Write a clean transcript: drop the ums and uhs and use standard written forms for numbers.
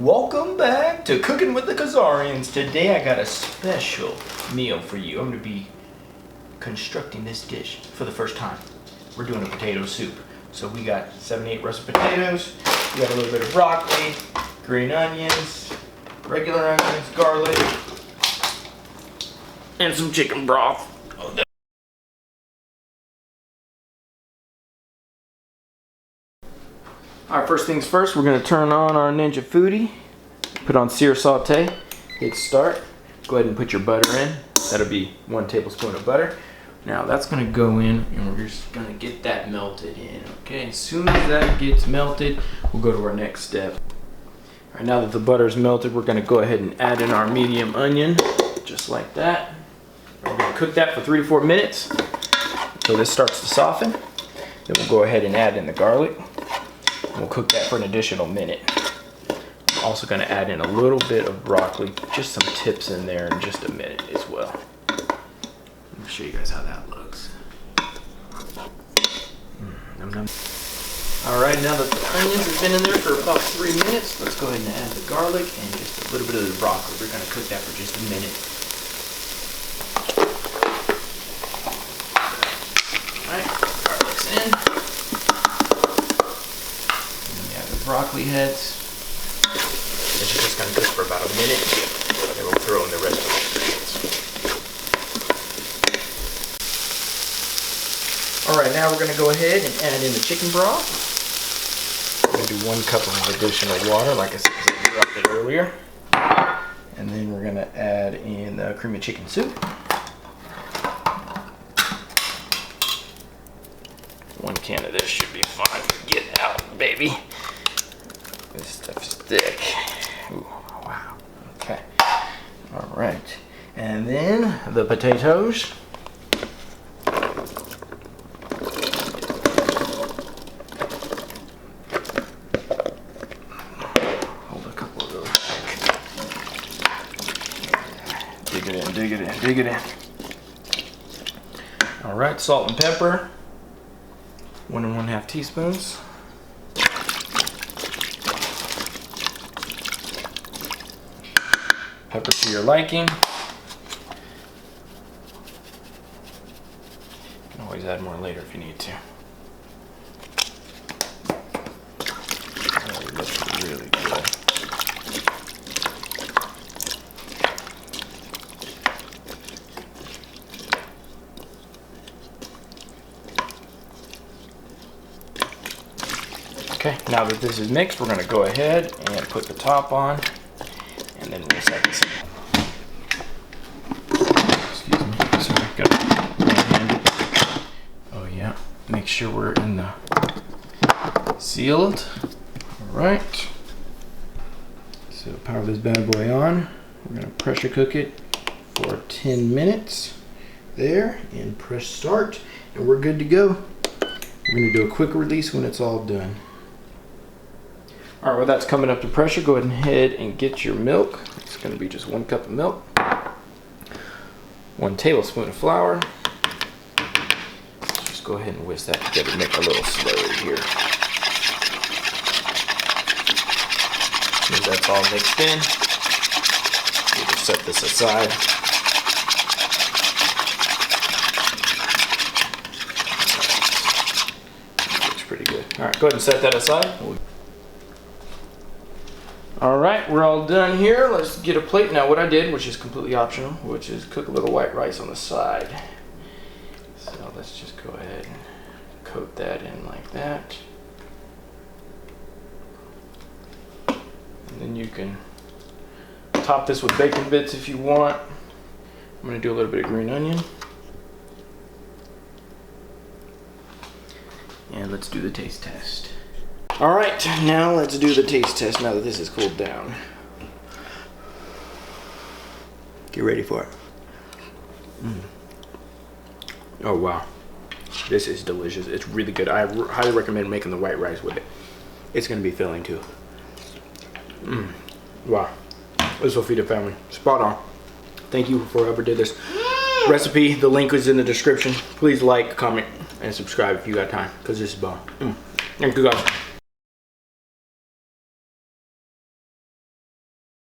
Welcome back to Cooking with the Khazarians. Today I got a special meal for you. I'm going to be constructing this dish for the first time. We're doing a potato soup. So we got 7-8 russet potatoes, we got a little bit of broccoli, green onions, regular onions, garlic, and some chicken broth. Alright, first things first, we're going to turn on our Ninja Foodi, put on sear saute, hit start, go ahead and put your butter in. That'll be 1 tablespoon of butter. Now that's going to go in and we're just going to get that melted in. Okay, as soon as that gets melted, we'll go to our next step. Alright, now that the butter is melted, we're going to go ahead and add in our medium onion, just like that. We're going to cook that for 3 to 4 minutes until this starts to soften. Then we'll go ahead and add in the garlic. We'll cook that for an additional minute. I'm also going to add in a little bit of broccoli, just some tips in there in just a minute as well. Let me show you guys how that looks. Alright, now that the onions have been in there for about 3 minutes, let's go ahead and add the garlic and just a little bit of the broccoli. We're going to cook that for just a minute. Alright, garlic's in. Broccoli heads. This is just going to cook for about a minute, and then we'll throw in the rest of the ingredients. Alright, now we're going to go ahead and add in the chicken broth. We're going to do 1 cup of additional water, like I said, we dropped it earlier. And then we're going to add in the creamy chicken soup. 1 can of this should be fine. Get out, baby. This stuff's thick. Ooh, wow. Okay. All right. And then the potatoes. Hold a couple of those back. Dig it in, dig it in, dig it in. All right, salt and pepper. 1 1/2 teaspoons. Pepper to your liking. You can always add more later if you need to. Oh, it looks really good. Okay, now that this is mixed, we're going to go ahead and put the top on. And then we'll set this in. Excuse me. Sorry, got one-handed. Oh yeah. Make sure we're in the sealed. Alright. So power this bad boy on. We're gonna pressure cook it for 10 minutes. There, and press start. And we're good to go. We're gonna do a quick release when it's all done. Alright, well that's coming up to pressure. Go ahead and get your milk. It's going to be just 1 cup of milk. 1 tablespoon of flour. Just go ahead and whisk that together. Make a little slurry here. Once that's all mixed in, we'll just set this aside. Looks pretty good. Alright, go ahead and set that aside. Alright, we're all done here. Let's get a plate. Now what I did, which is completely optional, which is cook a little white rice on the side. So let's just go ahead and coat that in like that. And then you can top this with bacon bits if you want. I'm going to do a little bit of green onion. And let's do the taste test. Alright, now let's do the taste test now that this is cooled down. Get ready for it. Oh wow. This is delicious. It's really good. I highly recommend making the white rice with it. It's going to be filling too. Wow. This will feed a family. Spot on. Thank you for whoever did this recipe. The link is in the description. Please like, comment, and subscribe if you got time, because this is bomb. Thank you guys.